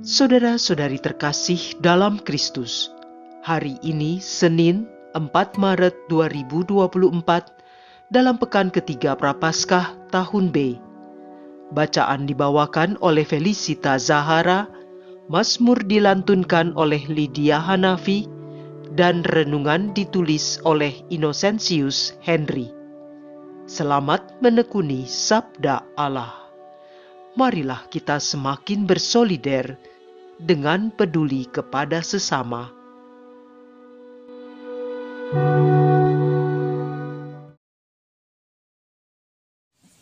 Saudara-saudari terkasih dalam Kristus, hari ini Senin 4 Maret 2024 dalam pekan ketiga Prapaskah tahun B. Bacaan dibawakan oleh Felicita Zahara, Mazmur dilantunkan oleh Lydia Hanafi, dan renungan ditulis oleh Innocentius Henry. Selamat menekuni Sabda Allah. Marilah kita semakin bersolider dengan peduli kepada sesama.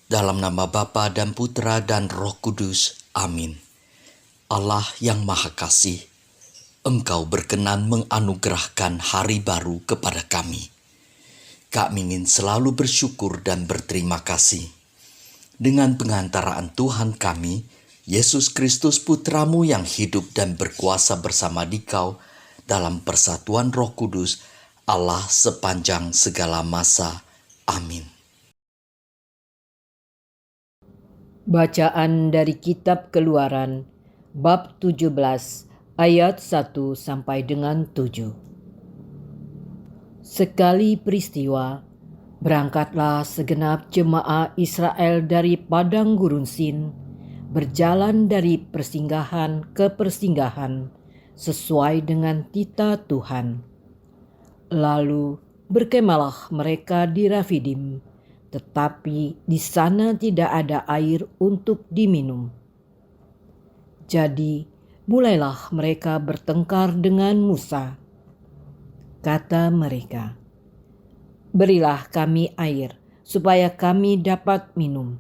Dalam nama Bapa dan Putra dan Roh Kudus. Amin. Allah yang Maha Kasih, Engkau berkenan menganugerahkan hari baru kepada kami. Kami ingin selalu bersyukur dan berterima kasih. Dengan pengantaraan Tuhan kami, Yesus Kristus Putramu yang hidup dan berkuasa bersama Dikau dalam persatuan Roh Kudus, Allah sepanjang segala masa. Amin. Bacaan dari Kitab Keluaran, bab 17, ayat 1 sampai dengan 7. Sekali peristiwa, berangkatlah segenap jemaah Israel dari padang gurun Sin, berjalan dari persinggahan ke persinggahan, sesuai dengan titah Tuhan. Lalu berkemalah mereka di Rafidim, tetapi di sana tidak ada air untuk diminum. Jadi mulailah mereka bertengkar dengan Musa. Kata mereka, "Berilah kami air, supaya kami dapat minum."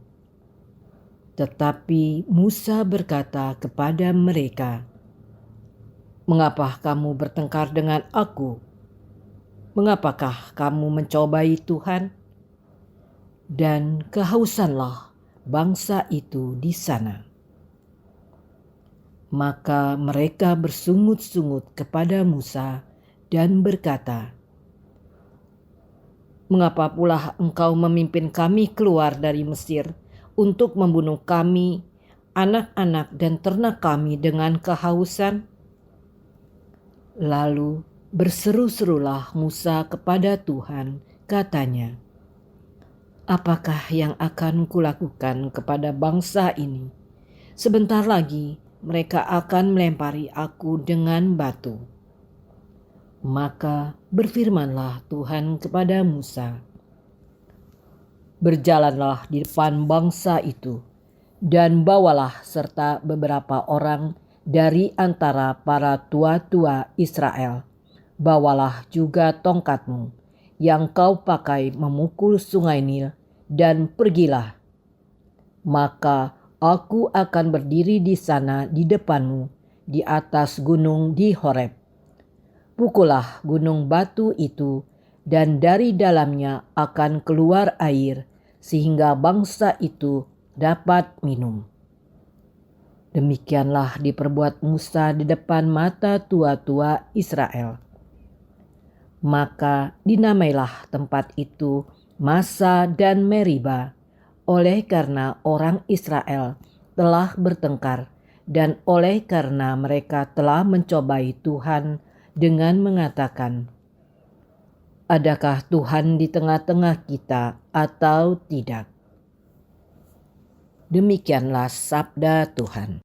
Tetapi Musa berkata kepada mereka, "Mengapa kamu bertengkar dengan aku? Mengapakah kamu mencobai Tuhan?" Dan kehausanlah bangsa itu di sana. Maka mereka bersungut-sungut kepada Musa dan berkata, "Mengapa pula engkau memimpin kami keluar dari Mesir untuk membunuh kami, anak-anak dan ternak kami dengan kehausan?" Lalu berseru-serulah Musa kepada Tuhan, katanya, "Apakah yang akan kulakukan kepada bangsa ini? Sebentar lagi mereka akan melempari aku dengan batu." Maka berfirmanlah Tuhan kepada Musa, "Berjalanlah di depan bangsa itu, dan bawalah serta beberapa orang dari antara para tua-tua Israel. Bawalah juga tongkatmu yang kau pakai memukul sungai Nil, dan pergilah. Maka aku akan berdiri di sana di depanmu, di atas gunung di Horeb. Pukullah gunung batu itu, dan dari dalamnya akan keluar air, sehingga bangsa itu dapat minum." Demikianlah diperbuat Musa di depan mata tua-tua Israel. Maka dinamailah tempat itu Masa dan Meriba, oleh karena orang Israel telah bertengkar, dan oleh karena mereka telah mencobai Tuhan dengan mengatakan, "Adakah Tuhan di tengah-tengah kita atau tidak?" Demikianlah sabda Tuhan.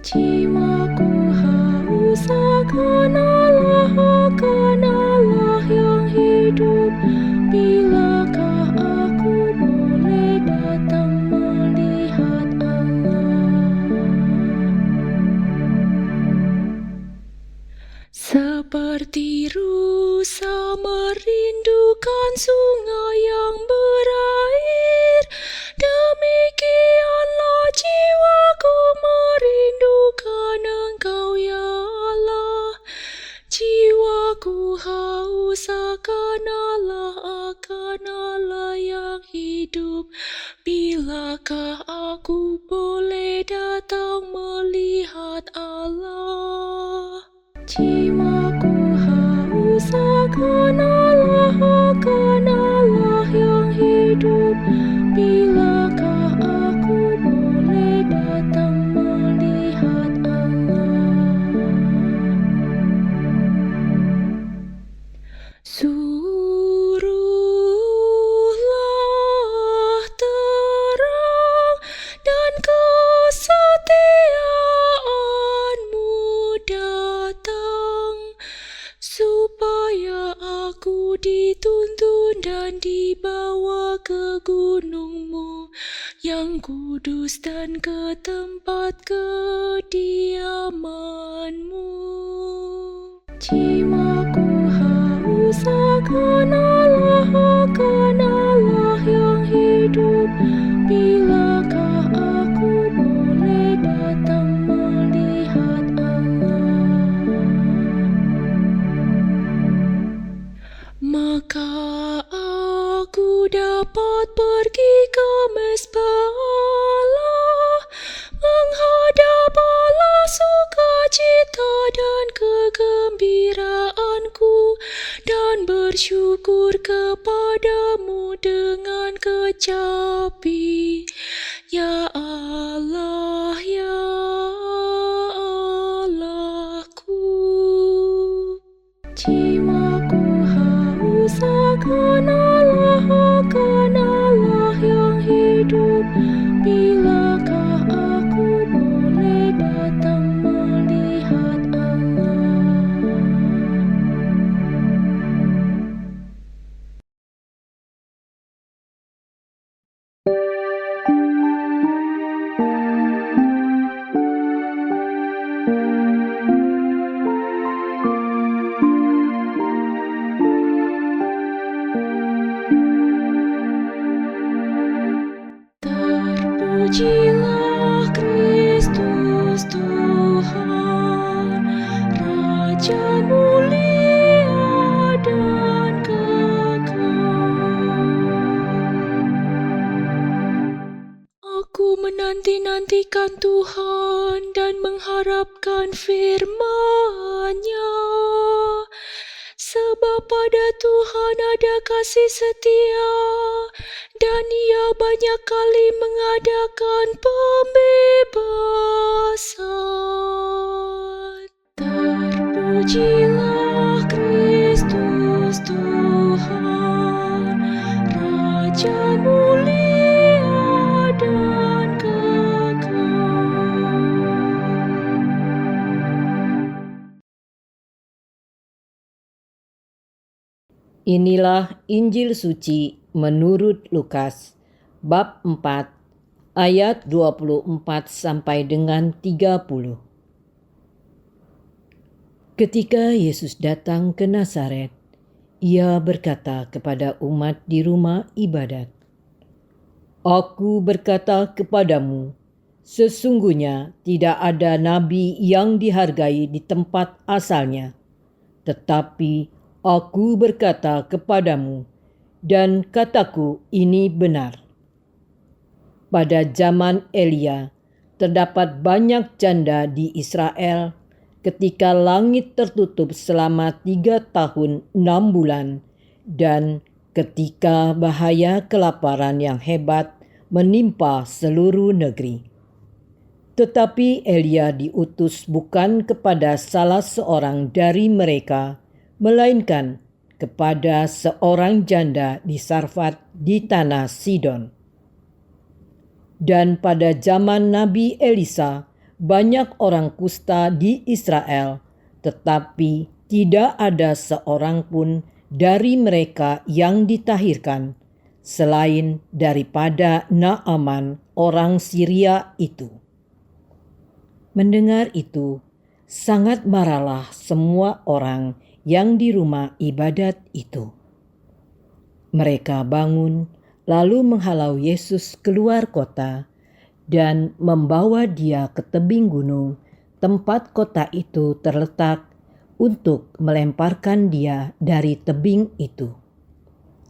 Jiwaku haus akan Allah yang hidup. Bilakah aku boleh datang melihat Allah? Seperti rusa merindukan sungai yang berair, demikianlah jiwaku merindukan Engkau, ya Allah. Jiwaku haus akan Allah, akan akan Allah yang hidup? Bilakah aku boleh datang melihat Allah? Jiwaku haus akan Allah yang hidup. Bilakah aku boleh datang melihat Allah? Suruhlah terang dan kesetiaan-Mu datang, supaya aku dituntun dan dibawa ke gunung-Mu yang kudus dan ke tempat kediaman-Mu. Jiwaku haus akan Allah yang hidup. Bilakah aku boleh datang melihat Allah? Maka aku dapat pergi ke mezbah Allah, menghadap Allah sukacita dan kegembiraanku, dan bersyukur kepadamu dengan kecapi. Ya Allah, ya Allahku. Jiwaku haus akan Allah yang hidup. Bilakah aku boleh datang melihat Allah? Terpujilah Kristus Tuhan, Raja mulia dan kekal. Aku menanti-nantikan Tuhan dan mengharapkan firman-Nya. Sebab pada Tuhan ada kasih setia, dan Ia banyak kali mengadakan pembebasan. Terpujilah Kristus Tuhan, Raja mulia dan kekal. Inilah Injil suci menurut Lukas bab 4 ayat 24 sampai dengan 30. Ketika Yesus datang ke Nazaret, Ia berkata kepada umat di rumah ibadat, "Aku berkata kepadamu, sesungguhnya tidak ada nabi yang dihargai di tempat asalnya. Tetapi Aku berkata kepadamu, dan kataku ini benar. Pada zaman Elia, terdapat banyak janda di Israel ketika langit tertutup selama 3 tahun 6 bulan, dan ketika bahaya kelaparan yang hebat menimpa seluruh negeri. Tetapi Elia diutus bukan kepada salah seorang dari mereka, melainkan kepada seorang janda di Sarfat di tanah Sidon. Dan pada zaman Nabi Elisa, banyak orang kusta di Israel, tetapi tidak ada seorang pun dari mereka yang ditahirkan, selain daripada Naaman orang Syria itu." Mendengar itu, sangat marahlah semua orang yang di rumah ibadat itu. Mereka bangun, lalu menghalau Yesus keluar kota dan membawa Dia ke tebing gunung tempat kota itu terletak, untuk melemparkan Dia dari tebing itu.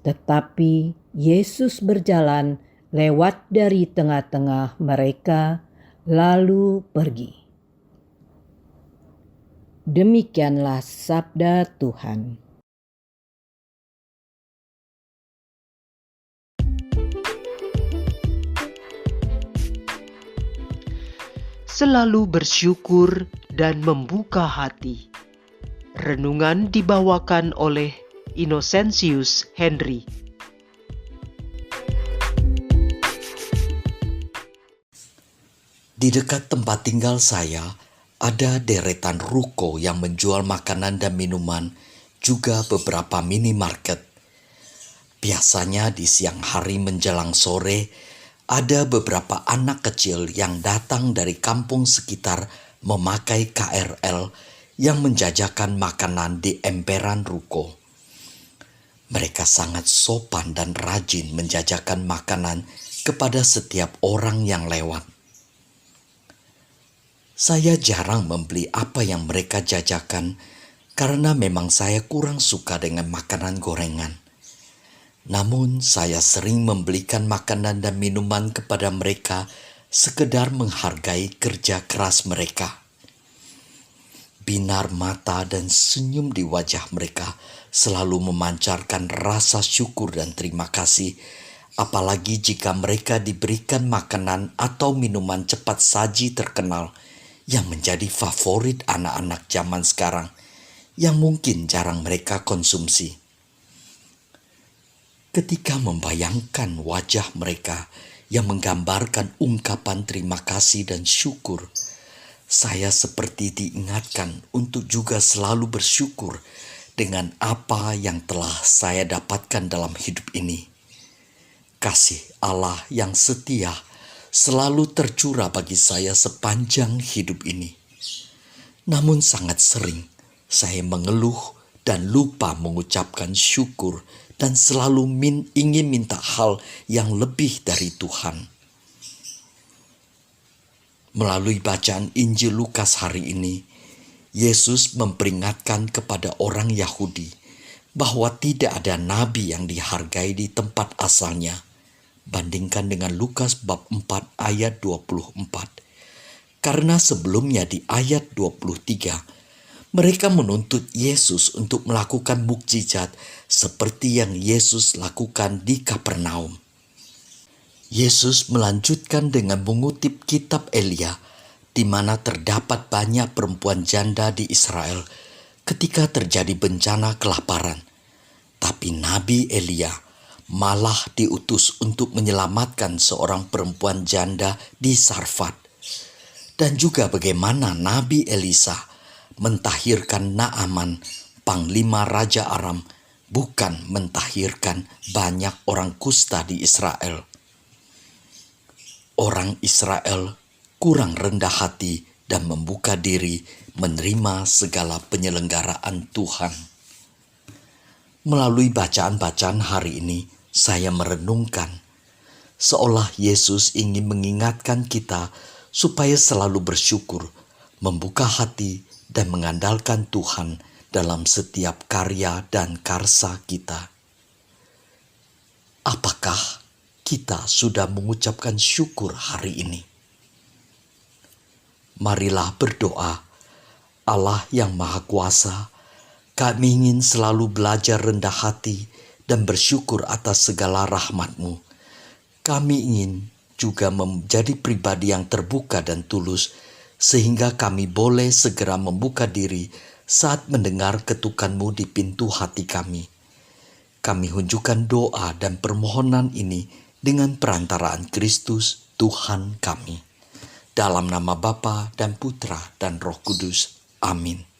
Tetapi Yesus berjalan lewat dari tengah-tengah mereka, lalu pergi. Demikianlah sabda Tuhan. Selalu bersyukur dan membuka hati. Renungan dibawakan oleh Innocentius Henry. Di dekat tempat tinggal saya, ada deretan ruko yang menjual makanan dan minuman, juga beberapa minimarket. Biasanya di siang hari menjelang sore, ada beberapa anak kecil yang datang dari kampung sekitar memakai KRL yang menjajakan makanan di emperan ruko. Mereka sangat sopan dan rajin menjajakan makanan kepada setiap orang yang lewat. Saya jarang membeli apa yang mereka jajakan karena memang saya kurang suka dengan makanan gorengan. Namun saya sering membelikan makanan dan minuman kepada mereka sekedar menghargai kerja keras mereka. Binar mata dan senyum di wajah mereka selalu memancarkan rasa syukur dan terima kasih, apalagi jika mereka diberikan makanan atau minuman cepat saji terkenal yang menjadi favorit anak-anak zaman sekarang yang mungkin jarang mereka konsumsi. Ketika membayangkan wajah mereka yang menggambarkan ungkapan terima kasih dan syukur, saya seperti diingatkan untuk juga selalu bersyukur dengan apa yang telah saya dapatkan dalam hidup ini. Kasih Allah yang setia selalu tercurah bagi saya sepanjang hidup ini. Namun sangat sering saya mengeluh dan lupa mengucapkan syukur dan selalu ingin minta hal yang lebih dari Tuhan. Melalui bacaan Injil Lukas hari ini, Yesus memperingatkan kepada orang Yahudi bahwa tidak ada nabi yang dihargai di tempat asalnya. Bandingkan dengan Lukas bab 4 ayat 24. Karena sebelumnya di ayat 23, mereka menuntut Yesus untuk melakukan mukjizat seperti yang Yesus lakukan di Kapernaum. Yesus melanjutkan dengan mengutip kitab Elia, di mana terdapat banyak perempuan janda di Israel ketika terjadi bencana kelaparan. Tapi Nabi Elia malah diutus untuk menyelamatkan seorang perempuan janda di Sarfat. Dan juga bagaimana Nabi Elisa mentahirkan Naaman, panglima Raja Aram, bukan mentahirkan banyak orang kusta di Israel. Orang Israel kurang rendah hati dan membuka diri menerima segala penyelenggaraan Tuhan. Melalui bacaan-bacaan hari ini, saya merenungkan seolah Yesus ingin mengingatkan kita supaya selalu bersyukur, membuka hati, dan mengandalkan Tuhan dalam setiap karya dan karsa kita. Apakah kita sudah mengucapkan syukur hari ini? Marilah berdoa. Allah yang Maha Kuasa, kami ingin selalu belajar rendah hati dan bersyukur atas segala rahmat-Mu. Kami ingin juga menjadi pribadi yang terbuka dan tulus, sehingga kami boleh segera membuka diri saat mendengar ketukan-Mu di pintu hati kami. Kami hunjukkan doa dan permohonan ini dengan perantaraan Kristus, Tuhan kami. Dalam nama Bapa dan Putra dan Roh Kudus. Amin.